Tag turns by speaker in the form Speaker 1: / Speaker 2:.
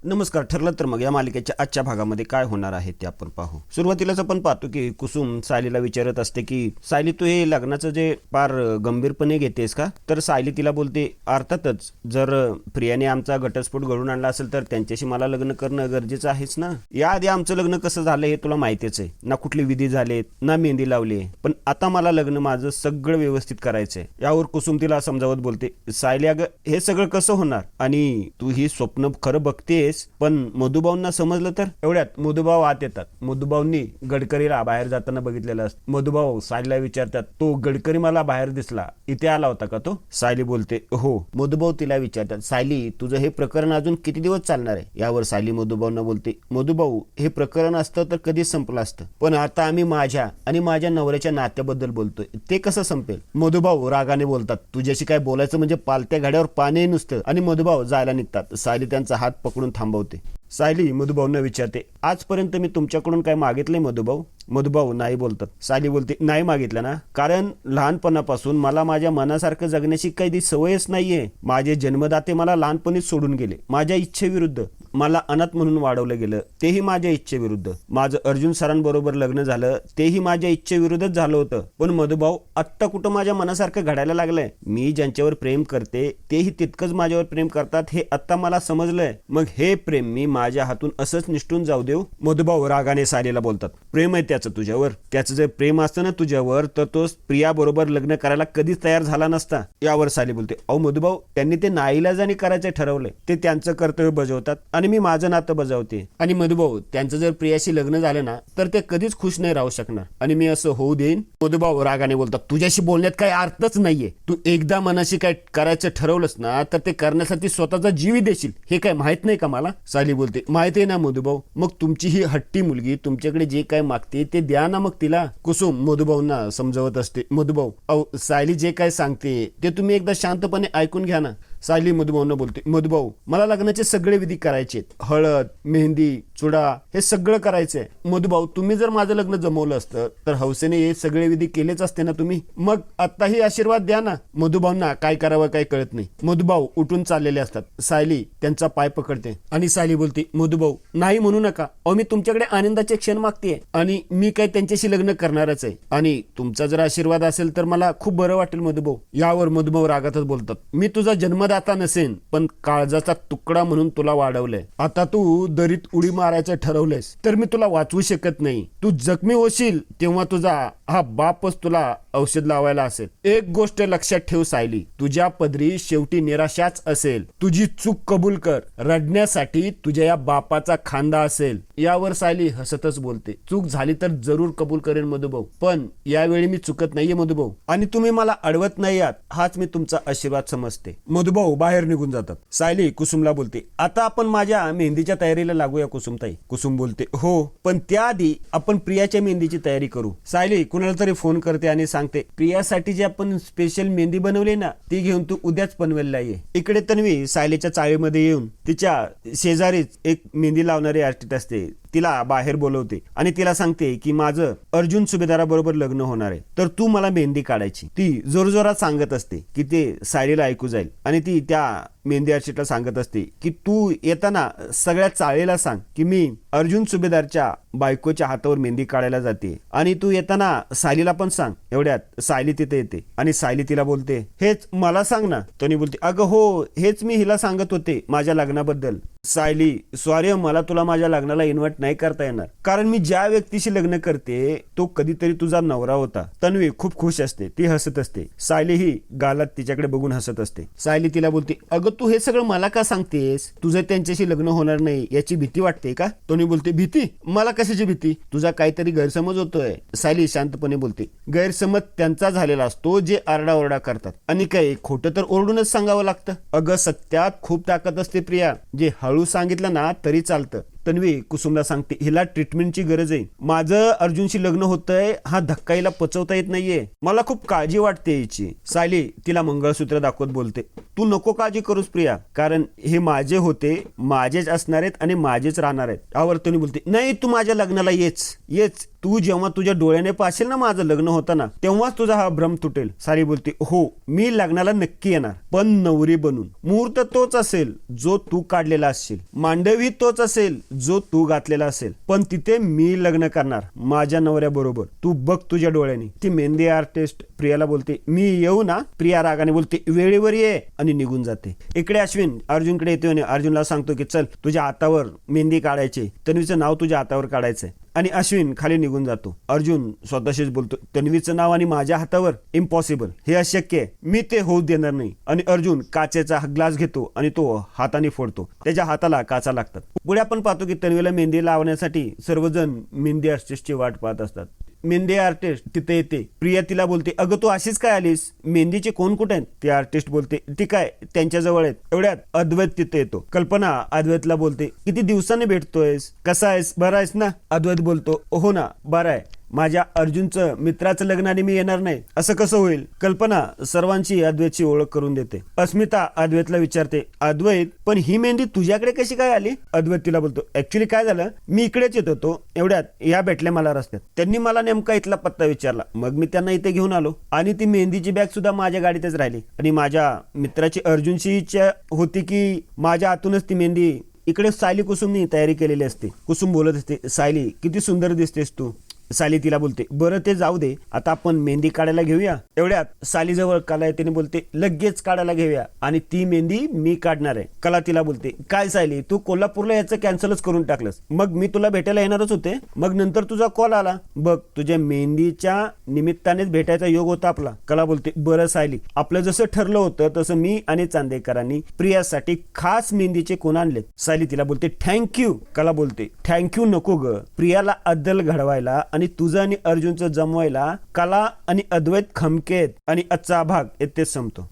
Speaker 1: नमस्कार. ठरलं तर मग या मालिकेच्या आजच्या भागामध्ये काय होणार आहे ते आपण पाहू. सुरुवातीलाच आपण पाहतो की कुसुम सायलीला विचारत असते की सायली तू हे लग्नाचं जे फार गंभीरपणे घेतेस का? तर सायली तिला बोलते अर्थातच जर प्रियाने आमचा घटस्फोट घडून आणला असेल तर त्यांच्याशी मला लग्न करणं गरजेचं आहेच ना. याआधी आमचं लग्न कसं झालं हे तुला माहितीच आहे ना. कुठले विधी झालेत ना मेहंदी लावली, पण आता मला लग्न माझं सगळं व्यवस्थित करायचंय. यावर कुसुम तिला समजावत बोलते सायली अगं हे सगळं कसं होणार आणि तू ही स्वप्न खरं बघतेस, पण मधुभाऊंना समजलं तर. एवढ्यात मधुभाऊ आत येतात. मधुभाऊंनी गडकरीला बाहेर जाताना बघितलेलं असतं. मधुभाऊ सायलीला विचारतात तो गडकरी मला बाहेर दिसला, इथे आला होता का तो? सायली बोलते हो. मधुभाऊ तिला विचारतात सायली तुझं हे प्रकरण अजून किती दिवस चालणार आहे? यावर सायली मधुभाऊंना बोलते मधुभाऊ हे प्रकरण असतं तर कधीच संपलं असतं, पण आता आम्ही माझ्या आणि माझ्या नवऱ्याच्या नात्याबद्दल बोलतोय, ते कसं संपेल? मधुभाऊ रागाने बोलतात तुझ्याशी काय बोलायचं म्हणजे पालत्या गाड्यावर पाणी नुसतं. आणि मधुभाऊ जायला निघतात. सायली त्यांचा हात पकडून थांबवते. सायली मधुभाऊंना विचारते आजपर्यंत मी तुमच्याकडून काय मागितलंय मधुभाऊ? मधुभाऊ नाही बोलतात. सायली बोलते नाही मागितलं ना, कारण लहानपणापासून मला माझ्या मनासारखं जगण्याची काही सवयच नाहीये. माझे जन्मदाते मला लहानपणीच सोडून गेले. माझ्या इच्छेविरुद्ध मला अनाथ म्हणून वाढवलं गेलं, तेही माझ्या इच्छेविरुद्ध. माझं अर्जुन सरांबरोबर लग्न झालं, तेही माझ्या इच्छेविरुद्धच झालं होतं. पण मधुभाऊ आत्ता कुठं माझ्या मनासारखं घडायला लागलंय. मी ज्यांच्यावर प्रेम करते तेही तितकंच माझ्यावर प्रेम करतात, हे आता मला समजलंय. मग हे प्रेम मी माझ्या हातून असंच निष्ठून जाऊ देऊ? मधुभाऊ रागाने सायलीला बोलतात प्रेम आहे त्याचं तुझ्यावर. त्याचं जर प्रेम असतं ना तुझ्यावर तर तो प्रिया बरोबर लग्न करायला कधीच तयार झाला नसता. यावर सायली बोलते अहो मधुभाऊ त्यांनी ते नाईलाजाने करायचं ठरवलंय. ते त्यांचं कर्तव्य बजावतात आणि मी माझं नातं बजावते. आणि मधुभाऊ त्यांचं जर प्रियाशी लग्न झालं ना तर ते कधीच खुश नाही राहू शकणार आणि मी असं होऊ देईन. मधुभाऊ रागाने बोलतात तुझ्याशी बोलण्यात काही अर्थच नाहीये. तू एकदा मनाशी काय करायचं ठरवलंस ना तर ते करण्यासाठी स्वतःचा जीवही देशील, हे काय माहित नाही का मला? सायली बोलते माहिती आहे ना मधुभाऊ, मग तुमची ही हट्टी मुलगी तुमच्याकडे जे काय मागते ते द्या ना मग तिला. कुसुम मधुभाऊंना समजवत असते मधुभाऊ अहो सायली जे काय सांगते ते तुम्ही एकदा शांतपणे ऐकून घ्या ना. सायली मधुभाऊंना बोलते मधुभाऊ मला लग्नाचे सगळे विधी करायचे, हळद मेहंदी चुडा हे सगळं करायचंय. मधुभाऊ तुम्ही जर माझं लग्न जमवलं असतं तर हौसेने हे सगळे विधी केलेच असते ना तुम्ही, मग आत्ताही आशीर्वाद द्या ना. मधुभाऊंना काय करावं काय कळत नाही. मधुभाऊ उठून चाललेले असतात. सायली त्यांचा पाय पकडते आणि सायली बोलते मधुभाऊ नाही म्हणू नका, अहो मी तुमच्याकडे आनंदाचे क्षण मागते आणि मी काय त्यांच्याशी लग्न करणारच आहे आणि तुमचा जर आशीर्वाद असेल तर मला खूप बरं वाटेल मधुभाऊ. यावर मधुभाऊ रागातच बोलतात मी तुझा जन्मदाता नसेन पण काळजाचा तुकडा म्हणून तुला वाढवलंय. आता तू दरीत उडी मारायचं ठरवलंयस तर मी तुला वाचवू शकत नाही. तू जखमी होशील तेव्हा तुझा हा बापच तुला औषध लावायला असेल. एक गोष्ट लक्षात ठेव सायली, तुझ्या पदरी शेवटी निराशाच असेल. तुझी चूक कबूल कर, रडण्यासाठी तुझ्या या बापाचा खांदा असेल. यावर सायली हसतच बोलते चूक झाली तर जरूर कबूल करेन मधुभाऊ, पण यावेळी मी चुकत नाहीये मधुभाऊ आणि तुम्ही मला अडवत नाही आहात हाच मी तुमचा आशीर्वाद समजते. मधुभाऊ बाहेर निघून जातात. सायली कुसुमला बोलते आता आपण माझ्या मेहंदीच्या तयारीला लागूया कुसुमताई. कुसुम बोलते हो, पण त्याआधी आपण प्रियाच्या मेहंदीची तयारी करू. सायली कुणाला तरी फोन करते आणि सांगते प्रियासाठी जी आपण स्पेशल मेहंदी बनवली ना ती घेऊन तू उद्याच पनवेलला ये. इकडे तन्वी सायलीच्या चाळीमध्ये येऊन तिच्या शेजारीच एक मेहंदी लावणारी आर्टिस्ट असते तिला बाहेर बोलवते आणि तिला सांगते की माझं अर्जुन सुभेदाराबरोबर लग्न होणार आहे तर तू मला मेहंदी काढायची. ती जोरजोरात सांगत असते की ते सायलीला ऐकू जाईल आणि ती त्या मेहंदी आर्टिस्टला सांगत असते की तू येताना सगळ्या चाळीला सांग की मी अर्जुन सुभेदारच्या बायकोच्या हातावर मेहंदी काढायला जाते आणि तू येताना सायलीला पण सांग. एवढ्यात सायली तिथे येते आणि सायली तिला बोलते हेच मला सांग ना. तोनी बोलते अगं हो हेच मी हिला सांगत होते माझ्या लग्नाबद्दल. सायली सॉरी मला तुला माझ्या लग्नाला इन्व्हाइट नाही करता येणार कारण मी ज्या व्यक्तीशी लग्न करते तो कधीतरी तुझा नवरा होता. तन्वी खूप खुश असते, ती हसत असते. सायली ही गालात तिच्याकडे बघून हसत असते. सायली तिला बोलते अगं तू हे सगळं मला का सांगतेस? तुझं त्यांच्याशी लग्न होणार नाही याची भीती वाटते का? तोनी बोलते भीती? मला कशाची भीती? तुझा काहीतरी गैरसमज होतोय. सायली शांतपणे बोलते गैरसमज त्यांचा झालेला असतो जे आरडाओरडा करतात आणि काय खोटं तर ओरडूनच सांगावं लागतं. अगं सत्यात खूप ताकद असते प्रिया, जे हळू सांगितलं ना तरी चालतं. तन्वी कुसुमला सांगते हिला ट्रीटमेंटची गरज आहे. माझं अर्जुनशी लग्न होतंय हा धक्का हिला पचवता येत नाहीये, मला खूप काळजी वाटते हिची. सायली तिला मंगळसूत्र दाखवत बोलते तू नको काळजी करूस प्रिया, कारण हे माझे होते, माझेच असणार आहेत आणि माझेच राहणार आहेत. यावर तन्वी बोलते नाही तू माझ्या लग्नाला येच तू जेव्हा तुझ्या डोळ्याने पाहशील ना माझं लग्न होताना, तेव्हाच तुझा हा भ्रम तुटेल. सायली बोलते, हो मी लग्नाला नक्की येणार, पण नवरी बनून. मुहूर्त तोच असेल जो तू काढलेला असशील, मांडवी तोच असेल जो तू घातलेला असेल, पण तिथे मी लग्न करणार माझ्या नवऱ्याबरोबर. तू बघ तुझ्या डोळ्याने. ती मेहंदी आर्टिस्ट प्रियाला बोलते, मी येऊ ना? प्रिया रागाने बोलते, वेळेवर ये, आणि निघून जाते. इकडे अश्विन अर्जुनकडे येतो आणि अर्जुनला सांगतो की चल तुझ्या हातावर मेहंदी काढायची, तन्वीचं नाव तुझ्या हातावर काढायचंय. आणि अश्विन खाली निघून जातो. अर्जुन स्वतःशीच बोलतो, तन्वीचं नाव आणि माझ्या हातावर? इम्पॉसिबल, हे अशक्य आहे, मी ते होऊ देणार नाही. आणि अर्जुन काचेचा ग्लास घेतो आणि तो हाताने फोडतो. त्याच्या हाताला काचा लागतात. पुढे आपण पाहतो की तन्वीला मेहंदी लावण्यासाठी सर्वजण मेहंदी आर्टिस्टची वाट पाहत असतात. मेहंदी आर्टिस्ट तिथे येते. प्रिया तिला बोलते, अगं तू अशीच काय आलीस? मेहंदीचे कोण कुठे आहेत? ती आर्टिस्ट बोलते, ती काय त्यांच्या जवळ आहेत. एवढ्यात अद्वैत तिथे येतो. कल्पना अद्वैतला बोलते, किती दिवसांनी भेटतोयस, कसा आहेस, बरा आहेस ना? अद्वैत बोलतो, हो ना बरा आहे, माझ्या अर्जुनचं मित्राचं लग्न आणि मी येणार नाही, असं कसं होईल? कल्पना सर्वांची अद्वैतची ओळख करून देते. अस्मिता अद्वैतला विचारते, अद्वैत पण ही मेहंदी तुझ्याकडे कशी काय आली? अद्वैत तिला बोलतो, ऍक्च्युली काय झालं, मी इकडेच येत होतो, एवढ्यात या भेटल्या मला रस्त्यात. त्यांनी मला नेमका इथला पत्ता विचारला, मग मी त्यांना इथे घेऊन आलो, आणि ती मेहंदीची बॅग सुद्धा माझ्या गाडीतच राहिली. आणि माझ्या मित्राची अर्जुनची इच्छा होती की माझ्या हातूनच ती मेहंदी इकडे सायली कुसुमनी तयारी केलेली असते. कुसुम बोलत असते, सायली किती सुंदर दिसतेस तू. सायली तिला बोलते, बरं ते जाऊ दे, आता आपण मेहंदी काढायला घेऊया. एवढ्यात सायलीजवळ कला येते आणि बोलते, लगेच काढायला घेऊया, आणि ती मेहंदी मी काढणार आहे. कला तिला बोलते, काय सायली, तू कोल्हापूरला याचं कॅन्सलच करून टाकलंस. मग मी तुला भेटायला येणारच होते, मग नंतर तुझा कॉल आला. बघ तुझ्या मेहंदीच्या निमित्तानेच भेटायचा योग होता आपला. कला बोलते, बरं सायली, आपलं जसं ठरलं होतं तसं मी आणि चांदेकरांनी प्रियासाठी खास मेहंदीचे कोण आणलेत. सायली तिला बोलते, थँक्यू. कला बोलते, थँक्यू नको ग, प्रियाला अद्दल घडवायला आणि तुझं आणि अर्जुनचं जमवायला कला आणि अद्वैत खमकेत. आणि आजचा भाग येथेच संपतो.